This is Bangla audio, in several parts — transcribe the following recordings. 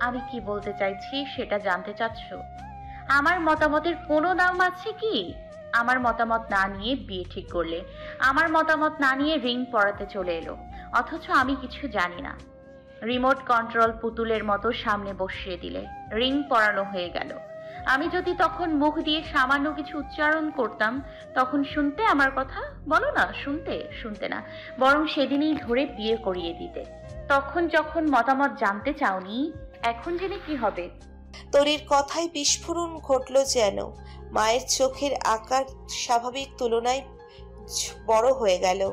আমি কি বলতে চাইছি সেটা জানতে চাচ্ছ? আমার মতামতের কোনো দাম আছে কি? আমার মতামত না নিয়ে বিয়ে ঠিক করলে, আমার মতামত না নিয়ে রিং পরাতে চলে এলো, অথচ আমি কিছু জানি না। রিমোট কন্ট্রোল পুতুলের মতো সামনে বসিয়ে দিলে রিং পরানো হয়ে গেল। আমি যদি তখন মুখ দিয়ে সামান্য কিছু উচ্চারণ করতাম, তখন শুনতে আমার কথা? বলো না, শুনতে শুনতে না, বরং সেদিনই ধরে বিয়ে করিয়ে দিতে। তখন যখন মতামত জানতে চাওনি, এখন জেনে কি হবে? তরির কথায় বিস্ফোরণ ঘটল যেন। মায়ের চোখের আকার স্বাভাবিক তুলনায় বড় হয়ে গেল।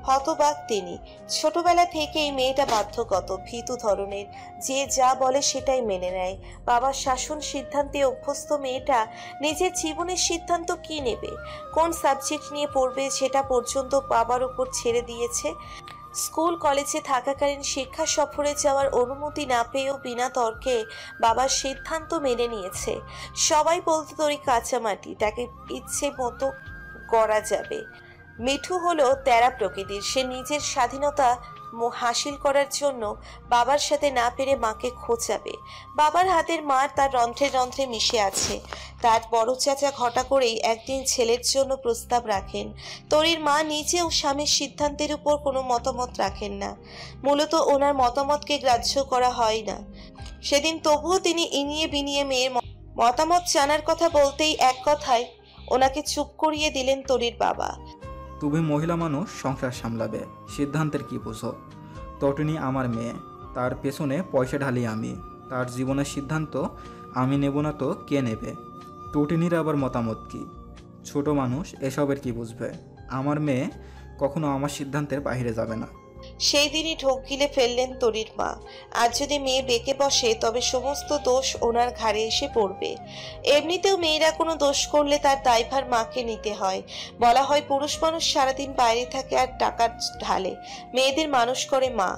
হতবাক তিনি। ছোটবেলা থেকেই মেয়েটা বাধ্যগত, ভীতু ধরনের, যে যা বলে সেটাই মেনে নেয়। বাবার শাসন সিদ্ধান্তে অভ্যস্ত মেয়েটা নিজের জীবনের সিদ্ধান্ত কি নেবে, কোন সাবজেক্ট নিয়ে পড়বে, সেটা পর্যন্ত বাবার উপর ছেড়ে দিয়েছে। স্কুল কলেজে থাকাকালীন শিক্ষা সফরে যাওয়ার অনুমতি না পেয়েও বিনা তর্কে বাবার সিদ্ধান্ত মেনে নিয়েছে। সবাই বলতো তোরই কাঁচামাটি, তাকে ইচ্ছে মতো করা যাবে। মিঠু হলো তেরা প্রকৃতির, সে নিজের স্বাধীনতা হাসিল করার জন্য বাবার সাথে না পেরে মাকে খোঁচাবে। বাবার হাতের মার তার রন্ধ্রে রন্ধ্রে মিশে আছে। তার বড় চাচা ঘটা করেই একদিন ছেলের জন্য প্রস্তাব রাখেন। তরির মা নিজেও স্বামীর সিদ্ধান্তের উপর কোনো মতামত রাখেন না, মূলত ওনার মতামতকে গ্রাহ্য করা হয় না সেদিন। তবুও তিনি ইনিয়ে বিনিয়ে মেয়ের মতামত জানার কথা বলতেই এক কথায় ওনাকে চুপ করিয়ে দিলেন তরির বাবা। তুমি মহিলা মানুষ, সংসার সামলাবে, সিদ্ধান্তের কি বুঝো? তটিনী আমার মেয়ে, তার পেছনে পয়সা ঢালি আমি, তার জীবনের সিদ্ধান্ত আমি নেব না তো কে নেবে? তটিনীর আবার মতামত কি? ছোট মানুষ এসবের কি বুঝবে? আমার মেয়ে কখনো আমার সিদ্ধান্তের বাইরে যাবে না। সেই দিনই ঢোক গিলে ফেললেন তরির মা। আর যদি মেয়ে বেঁকে বসে তবে সমস্ত দোষ ওনার ঘাড়ে এসে পড়বে। এমনিতেও মেয়েরা কোনো দোষ করলে তার দায়ভার মাকে নিতে হয়। বলা হয় পুরুষ মানুষ সারাদিন বাইরে থাকে আর টাকা ঢালে, মেয়েদের মানুষ করে মা।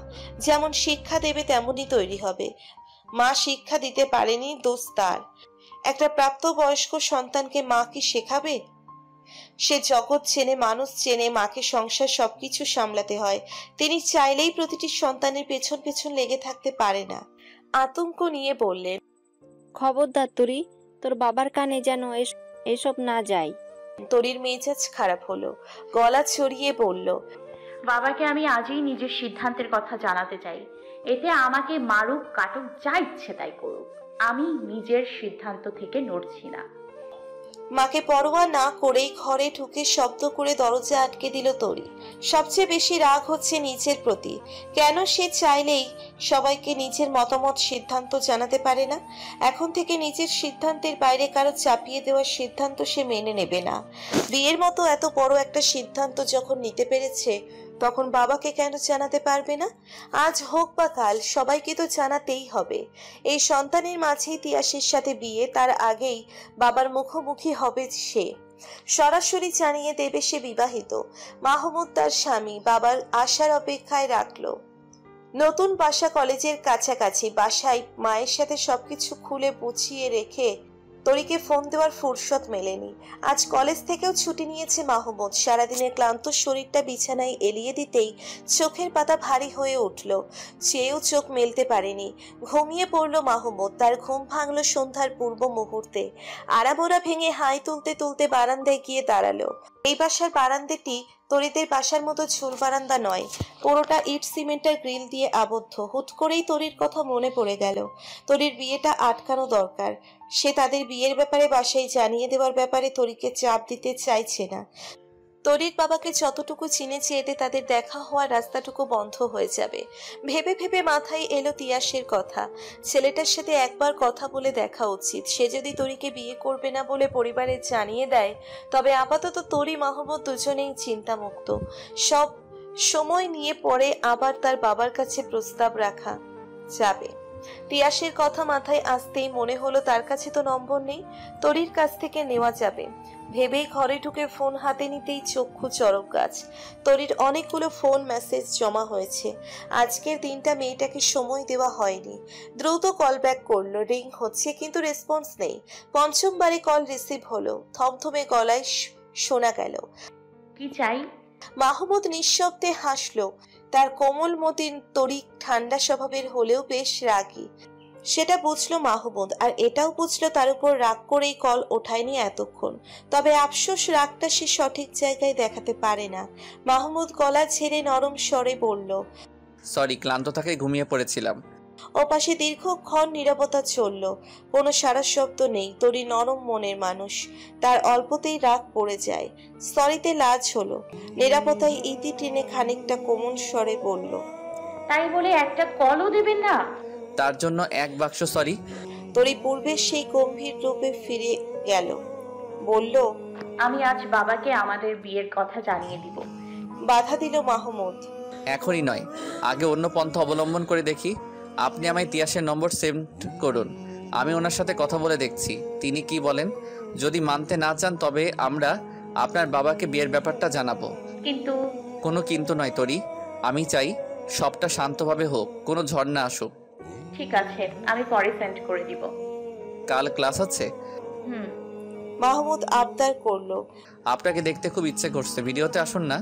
যেমন শিক্ষা দেবে তেমনই তৈরি হবে। মা শিক্ষা দিতে পারেনি, দোষ তার। একটা প্রাপ্তবয়স্ক সন্তানকে মা কি শেখাবে? সে জগৎ চেনে, মানুষ চেনে, মাকে সংসার সবকিছু সামলাতে হয়। তিনি চাইলেই প্রতিটি সন্তানের পেছন পেছন লেগে থাকতে পারে না। আতঙ্ক নিয়ে বললেন, খবরদার তরি, তোর বাবার কানে যেন এসব না যায়। তরির মেজাজ খারাপ হলো, গলা চড়িয়ে বলল, বাবাকে আমি আজই নিজের সিদ্ধান্তের কথা জানাতে চাই। এতে আমাকে মারুক, কাটুক, যা ইচ্ছে তাই করুক, আমি নিজের সিদ্ধান্ত থেকে নড়ছি না। মাকে পরোয়া না করেই ঘরে ঢুকে শব্দ করে দরজা আটকে দিল তরি। সবচেয়ে বেশি রাগ হচ্ছে নিজের প্রতি। কেন সে চাইলেই সবাইকে নিজের মতামত সিদ্ধান্ত জানাতে পারে না? এখন থেকে নিজের সিদ্ধান্তের বাইরে কারো চাপিয়ে দেওয়ার সিদ্ধান্ত সে মেনে নেবে না। বিয়ের মতো এত বড় একটা সিদ্ধান্ত যখন নিতে পেরেছে, তখন বাবাকে কেন জানাতে পারবে না? আজ হোক বা কাল সবাইকে তো জানাতেই হবে। এই সন্তানের মাঝেই তিয়াসের সাথে বিয়ে, তার আগেই বাবার মুখোমুখি হবে সে। সরাসরি জানিয়ে দেবে সে বিবাহিত। মাহমুদ তার স্বামী। বাবার আশার অপেক্ষায় রাখলো। নতুন বাসা কলেজের কাছাকাছি। বাসায় মায়ের সাথে সবকিছু খুলে বুঝিয়ে রেখে তরিকে ফোন দেওয়ার ফুরসত মেলেনি। আজ কলেজ থেকেও ছুটি নিয়েছে মাহমুদ। সারাদিনের ক্লান্ত শরীরটা বিছানায় এলিয়ে দিতেই চোখের পাতা ভারী হয়ে উঠল। চেয়েও চোখ মেলতে পারেনি। ঘুমিয়ে পড়ল মাহমুদ। তার ঘুম ভাঙল সন্ধ্যার পূর্ব মুহূর্তে। আড়াবোড়া ভেঙে হাই তুলতে তুলতে বারান্দায় গিয়ে দাঁড়ালো। এই বাসার বারান্দাটি তরিদের বাসার মতো ঝুল বারান্দা নয়, পুরোটা ইট সিমেন্টের গ্রিল দিয়ে আবদ্ধ। হুট করেই তরির কথা মনে পড়ে গেল। তরির বিয়েটা আটকানো দরকার। সে তাদের বিয়ের ব্যাপারে বাসায় জানিয়ে দেওয়ার ব্যাপারে তরিকে চাপ দিতে চাইছে না। তরির বাবাকে যতটুকু চিনেছে এতে তাদের দেখা হওয়ার রাস্তাটুকু বন্ধ হয়ে যাবে। ভেবে ভেবে মাথায় এলো তিয়াসের কথা। ছেলেটার সাথে একবার কথা বলে দেখা উচিত। সে যদি তরিকে বিয়ে করবে না বলে পরিবারে জানিয়ে দেয়, তবে আপাতত তরি মাহমুদ দুজনেই চিন্তামুক্ত। সব সময় নিয়ে পরে আবার তার বাবার কাছে প্রস্তাব রাখা যাবে। তিয়াসের কথা মাথায় আসতেই মনে হলো তার কাছে তো নম্বর নেই, তরির কাছ থেকে নেওয়া যাবে। ভেবেই ঘরে ঢুকে ফোন হাতে নিতেই চক্ষু চরক গাছ। তরির অনেকগুলো ফোন মেসেজ জমা হয়েছে। আজকের দিনটা মেয়েটাকে সময় দেওয়া হয়নি। দ্রুত কল ব্যাক করলো। রিং হচ্ছে কিন্তু রেসপন্স নেই। পঞ্চমবারে কল রিসিভ হলো। থমথমে গলায় শোনা গেল, কি চাই? মাহমুদ নিঃশব্দে হাসলো। তার কোমল মতিন তরি ঠান্ডা স্বভাবের হলেও বেশ রাগী, সেটা বুঝলো মাহমুদ। আর এটাও বুঝলো তার উপর রাগ করেই কল ওঠায়নি এতক্ষণ। তবে আফসোস, রাগটা সে সঠিক জায়গায় দেখাতে পারে না। মাহমুদ গলা ছেড়ে নরম স্বরে বলল, সরি, ক্লান্ত থাকে, ঘুমিয়ে পড়েছিলাম। ওপাশে দীর্ঘক্ষণ নীরবতা চলল। কোনো সারা শব্দ নেই। তরি নরম মনের মানুষ, তার অল্পতেই রাগ পড়ে যায়। সরিতে লাজ হলো। নিরাপত্তায় ইতি টেনে খানিকটা কোমল স্বরে বলল, তাই বলে একটা কলও দেবেন না? তার জন্য এক বাক্স সরি? তরি পূর্বের সেই গম্ভীর রূপে ফিরে গেল। বলল, আমি আজ বাবাকে আমাদের বিয়ের কথা জানিয়ে দিব। বাধা দিল মাহমুদ। এখনই নয়, আগে অন্য পন্থা অবলম্বন করে দেখি। আপনি আমায় তিয়াসের নম্বর সেন্ড করুন, আমি ওনার সাথে কথা বলে দেখছি তিনি কি বলেন। যদি মানতে না চান তবে আমরা আপনার বাবাকে বিয়ের ব্যাপারটা জানাবো। কিন্তু কোনো কিন্তু নয় তরি, আমি চাই সবটা শান্তভাবে হোক, কোনো ঝড় না আসুক। ঠিক আছে, আমি পরে সেন্ড করে দিব। কাল ক্লাস আছে? হুম। মাহমুদ আবদার করলো। আপনাকে দেখতে খুব ইচ্ছে করছে, ভিডিওতে আসুন না।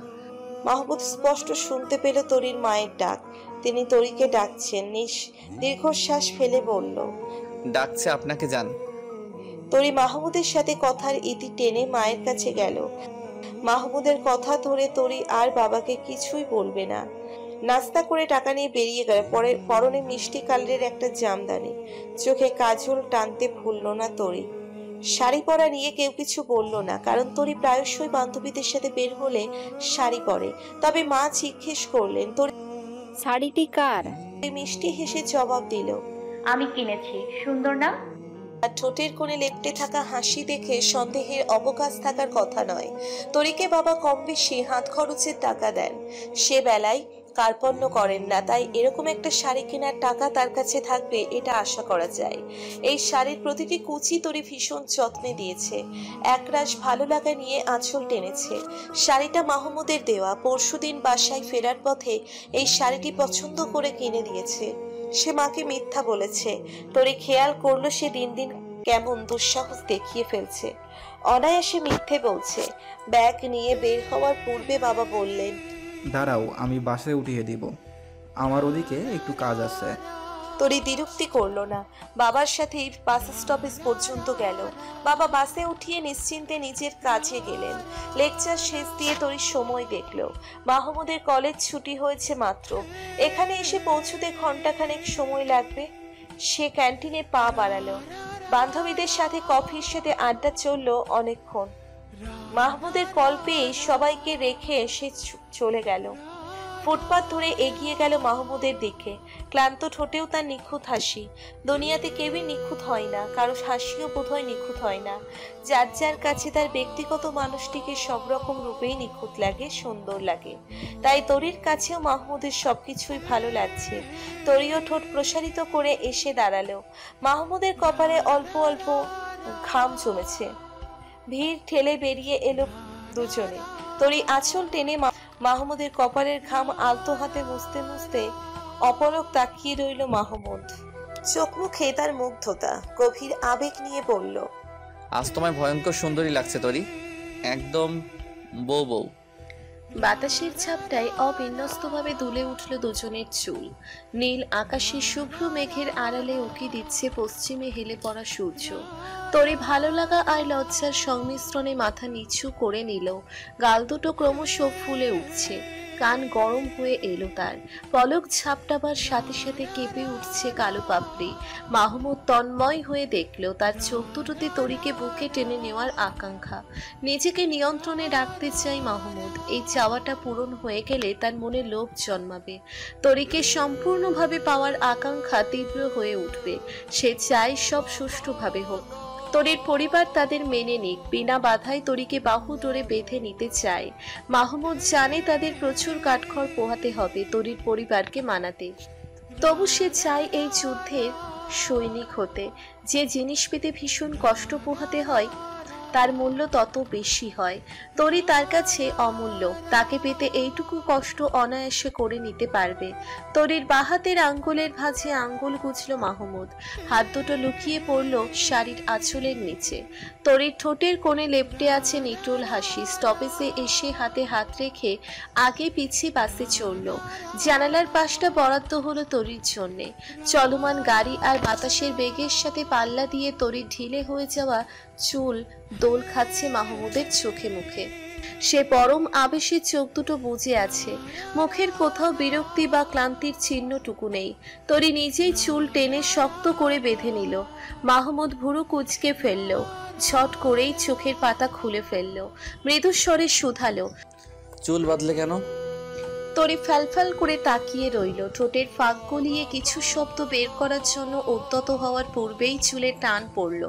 মাহমুদ স্পষ্ট শুনতে পেল তরির মায়ের ডাক। তিনি তরিকে ডাকছেন। দীর্ঘশ্বাস ফেলে বলল, ডাকছে আপনাকে, যান। তরি মাহমুদের সাথে কথার ইতি টেনে মায়ের কাছে গেল। মাহমুদের কথা ধরে তরি আর বাবাকে কিছুই বলবে না। নাস্তা করে টাকা নিয়ে বেরিয়ে গেল। পরনে মিষ্টি কালারের একটা জামদানি, চোখে কাজল টানতে ভুলল না তরি। শাড়ি পরা নিয়ে কেউ কিছু বলল না, কারণ তরি প্রায়শই বান্ধবীদের সাথে বের হলে শাড়ি পরে। তবে মা জিজ্ঞেস করলেন, তরি শাড়িটি কার? মিষ্টি হেসে জবাব দিল, আমি কিনেছি। সুন্দর না? আর ঠোঁটের কোণে লেপ্টে থাকা হাসি দেখে সন্দেহের অবকাশ থাকার কথা নয়। তরিকে বাবা কম বেশি হাত খরচের টাকা দেন, সে বেলায় কার্পণ্য করেন না। তাই এরকম একটা শাড়ি কেনার টাকা তার কাছে থাকবে এটা আশা করা যায়। এই শাড়ির প্রতিটি কুচি তরি ভীষণ যত্নে দিয়েছে। একরাশ ভালো লাগা নিয়ে আঁচল টেনেছে। শাড়িটা মাহমুদের দেওয়া। পরশুদিন বাসায় ফেরার পথে এই শাড়িটি পছন্দ করে কিনে দিয়েছে। সে মাকে মিথ্যা বলেছে। তরি খেয়াল করলো সে দিন দিন কেমন দুঃসাহস দেখিয়ে ফেলছে। অনায়াসে মিথ্যে বলছে। ব্যাগ নিয়ে বের হওয়ার পূর্বে বাবা বললেন, দাঁড়াও, আমি বাসে উঠিয়ে দিব, আমার ওদিকে একটু কাজ আছে। তরি দ্বিরুক্তি করলো না। বাবার সাথেই বাস স্টপেজ পর্যন্ত গেল। বাবা বাসে উঠিয়ে নিশ্চিন্তে নিজের কাজে গেলেন। লেকচার শেষ দিয়ে তরি সময় দেখলো। মাহমুদের কলেজ ছুটি হয়েছে মাত্র। এখানে এসে পৌঁছতে ঘন্টাখানেক সময় লাগবে। সে ক্যান্টিনে পা বাড়ালো। বান্ধবীদের সাথে কফির সাথে আড্ডা চললো অনেকক্ষণ। মাহমুদের কল পেয়ে সবাইকে রেখে সে চলে গেল। ফুটপাত ধরে এগিয়ে গেল মাহমুদের দিকে। ক্লান্ত ঠোঁটেও তার নিখুঁত হাসি। দুনিয়াতে কেউই নিখুঁত হয় না, কারো হাসিও বোধহয় নিখুঁত হয় না। যার যার কাছে তার ব্যক্তিগত মানুষটিকে সব রকম রূপেই নিখুঁত লাগে, সুন্দর লাগে। তাই তরির কাছেও মাহমুদের সবকিছুই ভালো লাগছে। তরিও ঠোঁট প্রসারিত করে এসে দাঁড়ালো। মাহমুদের কপালে অল্প অল্প ঘাম জমেছে। ভিড় ঠেলে বেরিয়ে এলো দুজনে। তরি আঁচল টেনে মাহমুদের কপালের ঘাম আলতো হাতে মুছতে মুছতে অপলক তাকিয়ে রইল মাহমুদ। চোখ মুখে তার মুগ্ধতা, গভীর আবেগ নিয়ে বলল, আজ তোমায় ভয়ঙ্কর সুন্দরী লাগছে তরি, একদম বউ বউ। বাতাসের ঝাপটায় অবিন্যস্তভাবে দুলে উঠল দুজনের চুল। নীল আকাশে শুভ্র মেঘের আড়ালে উকি দিচ্ছে পশ্চিমে হেলে পড়া সূর্য। তরি ভালো লাগা আর লজ্জার সংমিশ্রণে মাথা নিচু করে নিল। গাল দুটো ক্রমশ ফুলে উঠছে। কান গরম হয়ে এলো তার। পলক ঝাপটাবার সাথে সাথে কেঁপে উঠছে কালো পাপড়ি। মাহমুদ তন্ময় হয়ে দেখল তার চোখ দুটোতে তরিকে বুকে টেনে নেওয়ার আকাঙ্ক্ষা। নিজেকে নিয়ন্ত্রণে রাখতে চাই মাহমুদ। এই চাওয়াটা পূরণ হয়ে গেলে তার মনে লোভ জন্মাবে। তরিকে সম্পূর্ণভাবে পাওয়ার আকাঙ্ক্ষা তীব্র হয়ে উঠবে। সে চায় সব সুষ্ঠুভাবে হোক। তরির পরিবার তাদের মেনে নিক, বিনা বাধায় তরিকে বাহু ডোরে বেঁধে নিতে চায়। মাহমুদ জানে তাদের প্রচুর কাঠখড় পোহাতে হবে তরির পরিবারকে মানাতে। তবু সে চায় এই যুদ্ধের সৈনিক হতে। যে জিনিস পেতে ভীষণ কষ্ট পোহাতে হয় তার মূল্য তত বেশি হয়। তরি তার কাছে অমূল্য, তাকে পেতে এইটুকু কষ্ট অনায়াসে করে নিতে পারবে। তরির বাহাতের আঙ্গুলের ভাঁজে আঙ্গুল গুছল মাহমুদ, হাত দুটো লুকিয়ে পড়ল শাড়ির আঁচলের নিচে। তরির ঠোঁটের কোণে লেপ্টে আছে নিটুল হাসি। স্টপেজে এসে হাতে হাত রেখে আগে পিছিয়ে বাসে চড়ল। জানালার পাশটা বরাদ্দ হলো তরির জন্যে। চলমান গাড়ি আর বাতাসের বেগের সাথে পাল্লা দিয়ে তরির ঢিলে হয়ে যাওয়া চুল দোল খাচ্ছে মাহমুদের চোখে মুখে। সে পরম আবেশে চোখ দুটো বুজে আছে, মুখের কোথাও বিরক্তি বা ক্লান্তির চিহ্নটুকু নেই। তরি নিজেই চুল টেনে শক্ত করে বেঁধে নিল। মাহমুদ ভুরু কুঁচকে ফেলল, ঝট করেই চোখের পাতা খুলে ফেলল। মৃদু স্বরে শুধালো, চুল বাঁধলে কেন? তরি ফ্যালফ্যাল করে তাকিয়ে রইল। ঠোঁটের ফাঁক গলিয়ে কিছু শব্দ বের করার জন্য উদ্যত হওয়ার পূর্বেই চুলে টান পড়ল।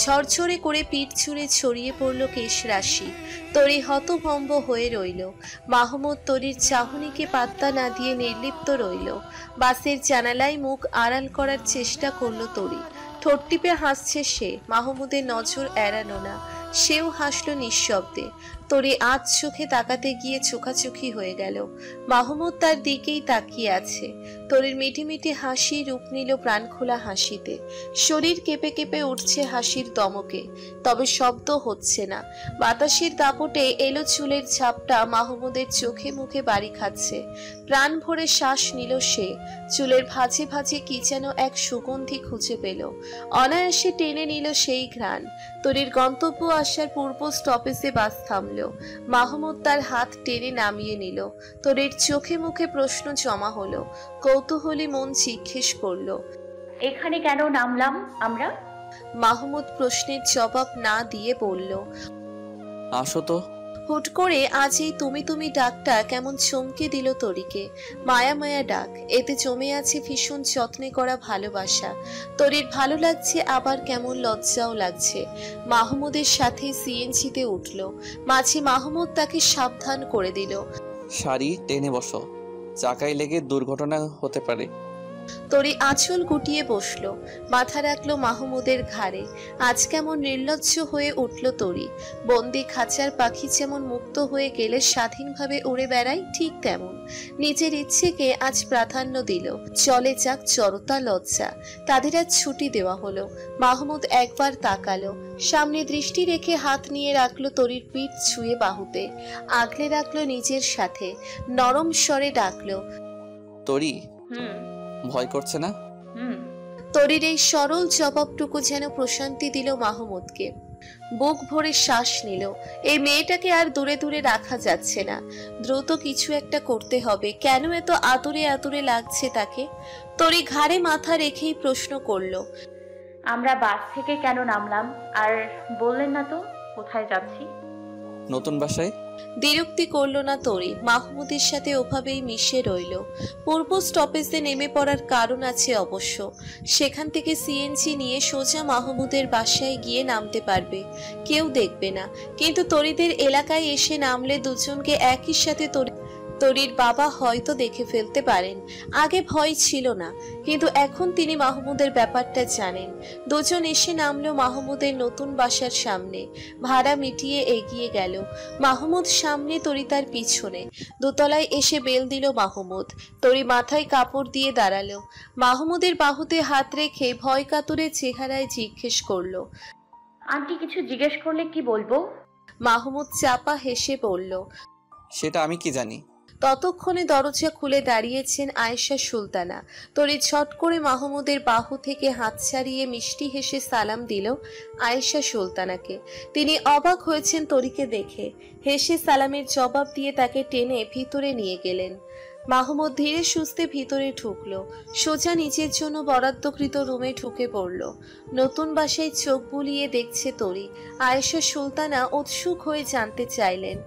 ঝরঝরে করে পিঠ চুড়ে ছড়িয়ে পড়ল কেশ রাশি। তরি হতভম্ব হয়ে রইল। মাহমুদ তরির চাহনিকে পাত্তা না দিয়ে নির্লিপ্ত রইল। বাসের জানালায় মুখ আড়াল করার চেষ্টা করল তরি। ঠোঁট টিপে হাসছে সে, মাহমুদের নজর এড়ানো না। সেও হাসলো নিঃশব্দে। তরি আজ চোখে তাকাতে গিয়ে চোখাচোখি হয়ে গেল। মাহমুদ তার দিকেই তাকিয়ে আছে। তরির মিটিমিটি হাসি রূপ নিল প্রাণখোলা হাসিতে। শরীর কেঁপে কেঁপে উঠছে হাসির দমকে, তবে শব্দ হচ্ছে না। বাতাসের দাপটে এলো চুলের ঝাপটা মাহমুদের চোখে মুখে বাড়ি খাচ্ছে। প্রাণ ভরে শ্বাস নিল সে। চুলের ভাঁজে ভাঁজে কি যেন এক সুগন্ধি খুঁজে পেল। অনায়াসে টেনে নিল সেই ঘ্রাণ। তরির গন্তব্য আসার পূর্ব স্টপেজে বাস থামল। মাহমুদ তার হাত টেনে নামিয়ে নিল। তরির চোখে মুখে প্রশ্ন জমা হলো। কৌতূহলী মন জিজ্ঞেস করলো, এখানে কেন নামলাম আমরা? মাহমুদ প্রশ্নের জবাব না দিয়ে বলল, আসো তো। হুট করে আজ এই তুমি তুমি ডাকটা কেমন চমকে দিল তরিকে। মায়া মায়া ডাক, এতে জমে আছে ভীষণ যত্নে করা ভালোবাসা। তরির ভালো লাগছে, আবার কেমন লজ্জাও লাগছে। মাহমুদের সাথে সিএনজিতে উঠল। মাঝে মাহমুদ তাকে সাবধান করে দিল, শাড়ি টেনে বসো, চাকায় লেগে দুর্ঘটনা হতে পারে। তরি আঁচল গুটিয়ে বসল, মাথা রাখলো মাহমুদের ঘাড়ে। আজ কেমন নির্লজ্জ হয়ে উঠল তরি। বন্দি খাঁচার পাখি যেমন মুক্ত হয়ে গেলে স্বাধীনভাবে উড়ে বেড়ায়, ঠিক তেমন নিজের ইচ্ছেকে আজ প্রাধান্য দিল। চলে যাক জড়তা লজ্জা, তাদের আজ ছুটি দেওয়া হলো। মাহমুদ একবার তাকালো, সামনে দৃষ্টি রেখে হাত নিয়ে রাখলো তরির পিঠ ছুঁয়ে বাহুতে, আগলে রাখলো নিজের সাথে। নরম স্বরে ডাকলো, তরি, হুম ভয় করছে না? হুম তরির এই সরল জবাবটুকু যেন প্রশান্তি দিল মাহমুদকে। বুক ভরে শ্বাস নিল। এই মেয়েটাকে আর দূরে দূরে রাখা যাচ্ছে না, দ্রুত কিছু একটা করতে হবে। কেন এত আতুরে আতুরে লাগছে তাকে? তরি ঘাড়ে মাথা রেখেই প্রশ্ন করলো, আমরা বাস থেকে কেন নামলাম? আর বললেন না তো কোথায় যাচ্ছি? নতুন বাসায়। বিরক্তি করল না তরি। মাহমুদের সাথে ওভাবেই মিশে রইল। পূর্ব স্টপেজে নেমে পড়ার কারণ আছে অবশ্য। সেখান থেকে সিএনজি নিয়ে সোজা মাহমুদের বাসায় গিয়ে নামতে পারবে, কেউ দেখবে না। কিন্তু তরিদের এলাকায় এসে নামলে দুজনকে একই সাথে তরির বাবা হয়তো দেখে ফেলতে পারেন। আগে ভয় ছিল না, কিন্তু এখন তিনি মাহমুদের ব্যাপারটা জানেন। দুজন এসে নামলো মাহমুদের নতুন বাসার সামনে। ভাড়া মিটিয়ে এগিয়ে গেল। মাহমুদ সামনে, তরি তার পিছনে। দোতলায় এসে বেল দিল মাহমুদ। তরি মাথায় কাপড় দিয়ে দাঁড়ালো। মাহমুদের বাহুতে হাত রেখে ভয় কাতরে চেহারায় জিজ্ঞেস করলো, আন্টি কিছু জিজ্ঞেস করলে কি বলবো? মাহমুদ চাপা হেসে বলল, সেটা আমি কি জানি। ততক্ষণে দরজা খুলে দাঁড়িয়েছেন আয়েশা সুলতানা। তরি ছট করে মাহমুদের বাহু থেকে হাত ছাড়িয়ে মিষ্টি হেসে সালাম দিল আয়েশা সুলতানাকে। তিনি অবাক হয়েছেন তরিকে দেখে। হেসে সালামের জবাব দিয়ে তাকে টেনে ভিতরে নিয়ে গেলেন। মাহমুদ ধীরে সুস্থে ভিতরে ঢুকলো। সোজা নিজের জন্য বরাদ্দকৃত রুমে ঢুকে পড়ল। নতুন বাসায় চোখ বুলিয়ে দেখছে তরি। আয়েশা সুলতানা উৎসুক হয়ে জানতে চাইলেন,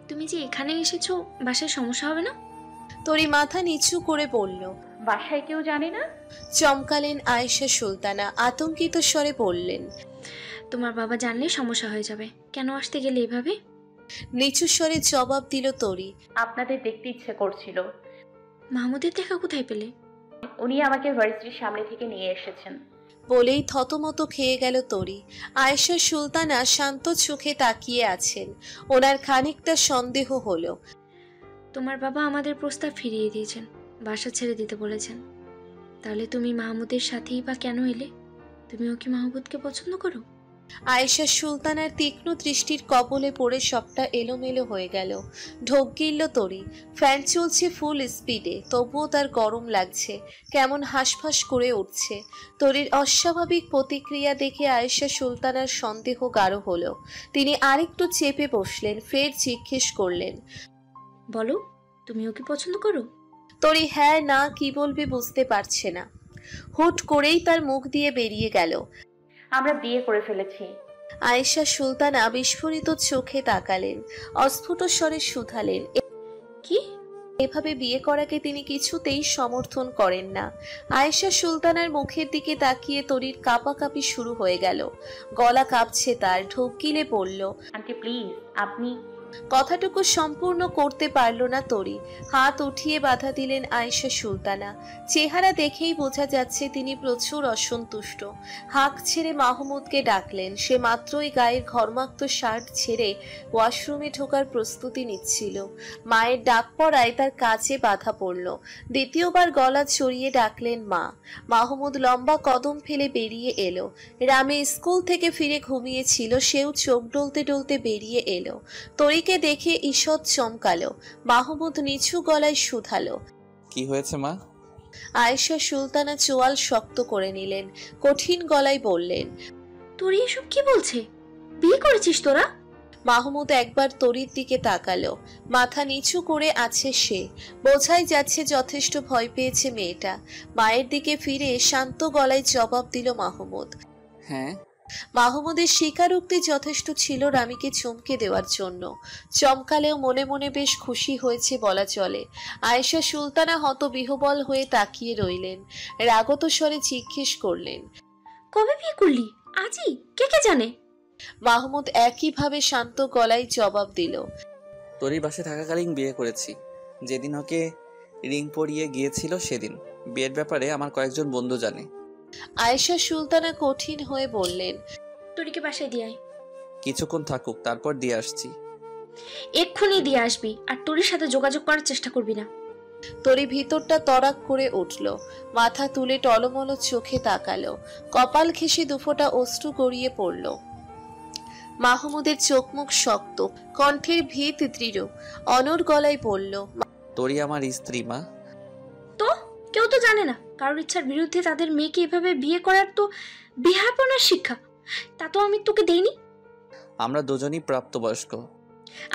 তুমি যে এখানে এসেছো, বাসায় সমস্যা হবে না? তরি মাথা নিচু করে বলল। বাসায় কেউ জানে না? চমকালেন আয়েশা সুলতানা, আতঙ্কিত স্বরে বললেন, তোমার বাবা জানলে সমস্যা হয়ে যাবে। কেন আসতে গেলে এভাবে? নিচু স্বরে জবাব দিল তরি। আপনাদের দেখতে ইচ্ছে করছিল। মাহমুদের দেখা কোথায় পেলে? উনি আমাকে ভার্সিটির সামনে থেকে নিয়ে এসেছেন। বলেই থতমত খেয়ে গেল তরি। আয়েশা সুলতানা শান্ত চোখে তাকিয়ে আছেন। ওনার খানিকটা সন্দেহ হলো। তোমার বাবা আমাদের প্রস্তাব ফিরিয়ে দিয়েছেন, বাসা ছেড়ে দিতে বলেছেন। তাহলে তুমি মাহমুদের সাথেই বা কেন এলে? তুমিও কি মাহমুদকে পছন্দ করো? আয়েশা সুলতানার তীক্ষ্ণ দৃষ্টির কবলে পড়ে সবটা এলোমেলো হয়ে গেল। ঢোক গিলল তরি। ফ্যান চলছে ফুল স্পিডে, তবুও তার গরম লাগছে, কেমন হাঁসফাঁস করে উঠছে। তরির অস্বাভাবিক প্রতিক্রিয়া দেখে আয়েশা সুলতানার সন্দেহ গাঢ় হলো। তিনি আরেকটু চেপে বসলেন, ফের জিজ্ঞেস করলেন, বলো, তুমিও কি পছন্দ করো? তরি হ্যাঁ না কি বলবে বুঝতে পারছে না। হুট করেই তার মুখ দিয়ে বেরিয়ে গেল, আমরা বিয়ে করে ফেলেছি। আয়েশা সুলতানা বিস্ফোরিত চোখে তাকালেন, অস্ফুট স্বরে শুধালেন, কি? এভাবে বিয়ে করাকে তিনি কিছুতেই সমর্থন করেন না। আয়েশা সুলতানার মুখের দিকে তাকিয়ে তরির কাঁপাকাঁপি শুরু হয়ে গেল। গলা কাঁপছে তার, ঢোক গিলে পড়ল। আন্টি প্লিজ, আপনি। কথাটুকু সম্পূর্ণ করতে পারল না তরি। হাত উঠিয়ে বাধা দিলেন আয়েশা সুলতানা। চেহারা দেখেই বোঝা যাচ্ছে তিনি প্রচুর অসন্তুষ্ট। হাঁক ছেড়ে মাহমুদকে ডাকলেন। সে মাত্রই গায়ের ঘর্মাক্ত শার্ট ছেড়ে ওয়াশরুমে ঢোকার প্রস্তুতি নিচ্ছিল। মায়ের ডাক পড়ায় তার কাজে বাধা পড়ল। দ্বিতীয়বার গলা চড়িয়ে ডাকলেন মা। মাহমুদ লম্বা কদম ফেলে বেরিয়ে এলো। রামে স্কুল থেকে ফিরে ঘুমিয়েছিল, সেও চোখ ডলতে ডলতে বেরিয়ে এলো। তরিকে দেখে ঈষৎ চমকালো। মাহমুদ নিচু গলায় শুধালো, কি হয়েছে মা? আয়েশা সুলতানা চোয়াল শক্ত করে নিলেন, কঠিন গলায় বললেন, তোর এসব কি বলছে? বিয়ে করেছিস তোরা? মাহমুদ একবার তরির দিকে তাকালো। মাথা নিচু করে আছে সে, বোঝাই যাচ্ছে যথেষ্ট ভয় পেয়েছে মেয়েটা। মায়ের দিকে ফিরে শান্ত গলায় জবাব দিল মাহমুদ। হ্যাঁ। মাহমুদের স্বীকারোক্তি যথেষ্ট ছিল রামিকে চমকে দেওয়ার জন্য। চমকালেও মনে মনে বেশ খুশি হয়েছে বলা চলে। আয়েশা সুলতানা হতবিহ্বল হয়ে তাকিয়ে রইলেন। রাগত স্বরে জিজ্ঞেস করলেন, কবে বিয়ে করলি? আজই? কে কে জানে? মাহমুদ একইভাবে শান্ত গলায় জবাব দিল, তোরই বাসে থাকাকালীন বিয়ে করেছি। যেদিন ওকে রিং পরিয়ে গিয়েছিল সেদিন। বিয়ের ব্যাপারে আমার কয়েকজন বন্ধু জানে। আয়েশা সুলতানা কঠিন হয়ে বললেন, তোরিকে বাসায় দিয়ে আয়। কিছুক্ষণ থাকুক, তারপর দিয়ে আসছি। এক্ষুনি দিয়ে আসবি, আর তোর সাথে যোগাযোগ করার চেষ্টা করবি না। তরি ভিতরটা তরাক করে উঠল। মাথা তুলে টলমল চোখে তাকালো। কপাল ঘেঁষে দুফোঁটা অশ্রু গড়িয়ে পড়ল। মাহমুদের চোখ মুখ শক্ত, কণ্ঠের ভিত দৃঢ়। অনড় গলায় বলল, তোরই আমার স্ত্রী মা। তো কেউ তো জানে না, কারোর ইচ্ছার বিরুদ্ধে তাদের মেয়েকে এভাবে বিয়ে করার তো বিহাপনার শিক্ষা। তা তো আমি তোকে দেইনি। আমরা দুজনই প্রাপ্তবয়স্ক।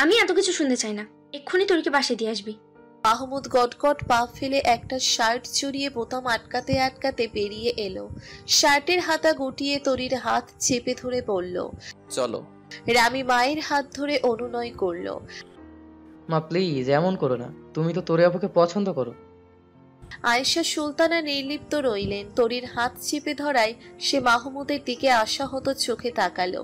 আমি এত কিছু শুনতে চাই না, এক্ষুনি তোরকে বাসায় দিয়ে আসবি। মাহমুদ গটগট পা ফেলে একটা শার্ট চড়িয়ে বোতাম আটকাতে আটকাতে বেরিয়ে এলো। শার্টের হাতা গুটিয়ে তরির হাত চেপে ধরে বলল, চলো। রামি মায়ের হাত ধরে অনুনয় করল, মা প্লিজ এমন করো না, তুমি তো তোরে আপুকে পছন্দ করো। আয়েশা সুলতানা নির্লিপ্ত রইলেন। তরির হাত চেপে ধরায় সে মাহমুদের দিকে আশাহত চোখে তাকালো।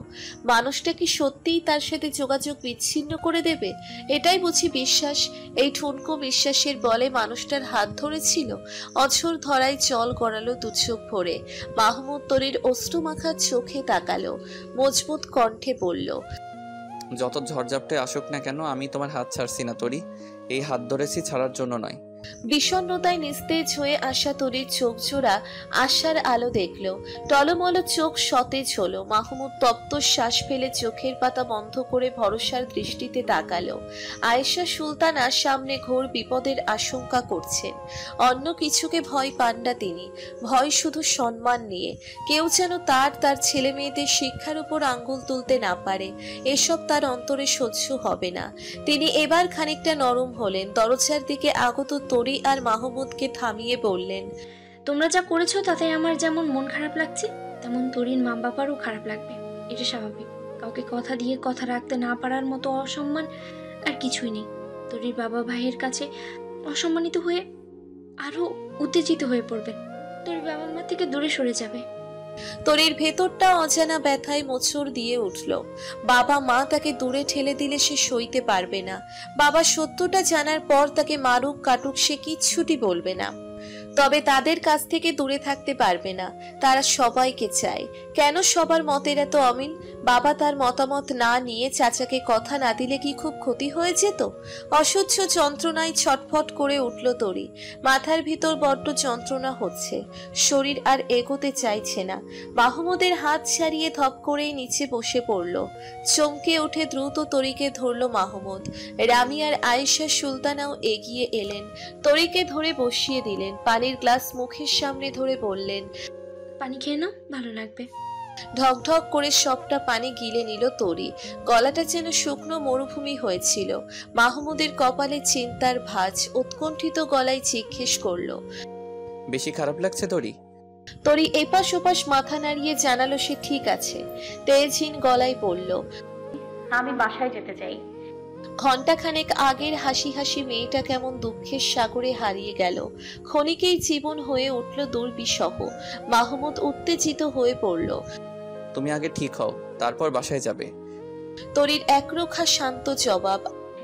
মানুষটা কি সত্যিই তার সাথে যোগাযোগ বিচ্ছিন্ন করে দেবে? এটাই বুঝি বিশ্বাস? এই ঠুনকো বিশ্বাসের বলে মানুষটার হাত ধরেছিল। অঝোর ধরায় জল গড়ালো দু চোখ ভরে। মাহমুদ তরির অশ্রুমাখা চোখে তাকালো, মজবুত কণ্ঠে বলল, যত ঝড়ঝাপটে আসুক না কেন, আমি তোমার হাত ছাড়ছি না তরি। এই হাত ধরেছি ছাড়ার জন্য নয়। বিষণ্ণতায় নিস্তেজ হয়ে আসা তরির চোখ জোড়া আশার আলো দেখল। টলমল চোখ সতেজ হলো। মাহমুদ তপ্ত শ্বাস ফেলে চোখের পাতা বন্ধ করে ভরসার দৃষ্টিতে তাকালো। আয়েশা সুলতানা সামনে ঘোর বিপদের আশঙ্কা করছেন। অন্য কিছুকে ভয় পান না তিনি, ভয় শুধু সম্মান নিয়ে। কেউ যেন তার ছেলে মেয়েদের শিক্ষার উপর আঙ্গুল তুলতে না পারে, এসব তার অন্তরে সহ্য হবে না। তিনি এবার খানিকটা নরম হলেন। দরজার দিকে আগত তরি আর মাহমুদকে থামিয়ে বললেন, তোমরা যা করেছো তাতে আমার যেমন মন খারাপ লাগছে, তেমন তোরির মা বাবারও খারাপ লাগবে। এটা স্বাভাবিক। কাউকে কথা দিয়ে কথা রাখতে না পারার মতো অসম্মান আর কিছুই নেই। তোরির বাবা ভাইয়ের কাছে অসম্মানিত হয়ে আরো উত্তেজিত হয়ে পড়বে। তোর বাবা মা থেকে দূরে সরে যাবে। তরির ভেতরটা অজানা ব্যথায় মোচড় দিয়ে উঠল। বাবা মা তাকে দূরে ঠেলে দিলে সে সইতে পারবে না। বাবা সত্যটা জানার পর তাকে মারুক কাটুক সে কিচ্ছুটি বলবে না। তবে তাদের কাছ থেকে দূরে থাকতে পারবে না। তারা সবাইকে চায়। কেন সবার মতের এত অমিল? বাবা তার মতামত না নিয়ে চাচাকে কথা না দিলে কি খুব ক্ষতি হয়ে যেত? অসহ্য যন্ত্রণায় ছটফট করে উঠল তরি। মাথার ভিতর বড্ড যন্ত্রণা হচ্ছে, শরীর আর এগোতে চাইছে না। মাহমুদের হাত ছাড়িয়ে ধপ করেই নিচে বসে পড়ল। চমকে উঠে দ্রুত তরিকে ধরল মাহমুদ। রামি আর আয়েশা সুলতানাও এগিয়ে এলেন, তরিকে ধরে বসিয়ে দিলেন। পানির গ্লাস মুখের সামনে ধরে বললেন, পানি খেয়ে নাও, ভালো লাগবে। ঢক ঢক করে সবটা পানি গিলে নিল তরি। গলাটা যেন শুকনো মরুভূমি হয়েছিল। মাহমুদের কপালে চিন্তার ভাঁজ। উৎকণ্ঠিত গলায় জিজ্ঞেস করলো, বেশি খারাপ লাগছে তোরই? তরি এপাশ ওপাশ মাথা নাড়িয়ে জানালো সে ঠিক আছে। তেজহীন গলায় বলল, আমি বাসায় যেতে চাই। ঘণ্টাখানেক আগের হাসি হাসি মেয়েটা কেমন দুঃখের সাগরে হারিয়ে গেল। ক্ষণিকেই জীবন হয়ে উঠল দুর্বিষহ। মাহমুদ উত্তেজিত হয়ে পড়ল। তুমি আগে ঠিক হও, তারপর বাসায় যাবে। তরির একরোখা শান্ত জবাব।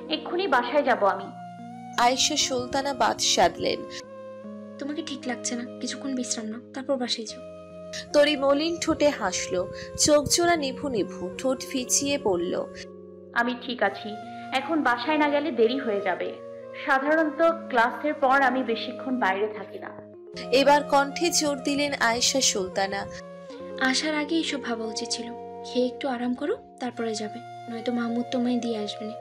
এক্ষুনি বাসায় যাব আমি। আয়েশা সুলতানা বাদ সাধলেন। তোমাকে ঠিক লাগছে না, কিছুক্ষণ বিশ্রাম নাও, তারপর বাসায় যাও। তরি মলিন ঠোঁটে হাসলো, চোখ জোড়া নিভু নিভু, ঠোঁট ফিচিয়ে বলল, আমি ঠিক আছি। এখন বাসায় না গেলে দেরি হয়ে যাবে। সাধারণত ক্লাসের পর আমি বেশিক্ষণ বাইরে থাকি না। এবার কণ্ঠে জোর দিলেন আয়েশা সুলতানা। আসার আগে এসব ভাবা উচিত ছিল। খেয়ে একটু আরাম করো, তারপরে যাবে, নয়তো মাহমুদ তোমায় দিয়ে আসবে না।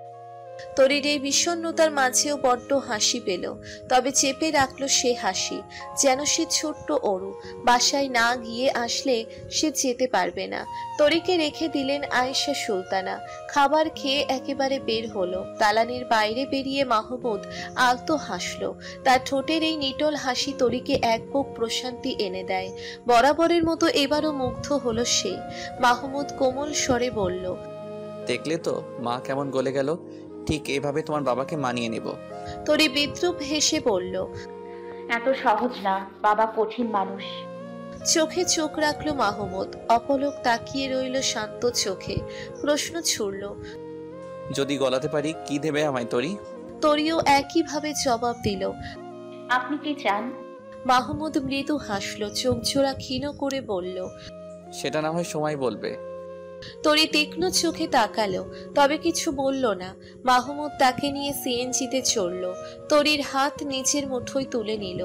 তরির এই বিষণ্ণতার মাঝেও বড্ড হাসি পেল, তবে চেপে রাখলো সে হাসি। যেন সে ছোট্ট অরু, বাসায় না গিয়ে আসলে সে যেতে পারবে না। তরিকে রেখে দিলেন আয়েশা সুলতানা। খাবার খেয়ে একেবারে বের হলো। দালানের বাইরে বেরিয়ে মাহমুদ আলতো হাসলো। তার ঠোঁটের এই নিটল হাসি তরিকে এক বুক প্রশান্তি এনে দেয়। বরাবরের মতো এবারও মুগ্ধ হলো সে। মাহমুদ কোমল স্বরে বলল, দেখলে তো মা কেমন গলে গেল। ঠিক এইভাবে তোমার বাবাকে মানিয়ে নেব। তরি বিদ্রুপ হেসে বলল, এত সহজ না, বাবা কঠিন মানুষ। চোখে চোখ রাখলো মাহমুদ। অপলক তাকিয়ে রইল শান্ত চোখে। প্রশ্ন ছুড়ল, যদি গলাতে পারি কি দেবে আমায় তোরি? তরিও একইভাবে জবাব দিল। আপনি কি চান? মাহমুদ মৃদু হাসলো, চোখ জোড়া ক্ষীণ করে বলল, সেটা না হয় সময় বলবে। তরি তীক্ষ্ণ চোখে তাকালো, তবে কিছু বলল না। মাহমুদ তাকে নিয়ে সিএনজিতে চড়ল। তরির হাত নিচের মুঠোয় তুলে নিল।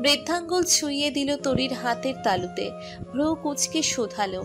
বৃদ্ধাঙ্গুল ছুঁয়ে দিল তরির হাতের তালুতে। ভ্রু কুঁচকে শোধালো,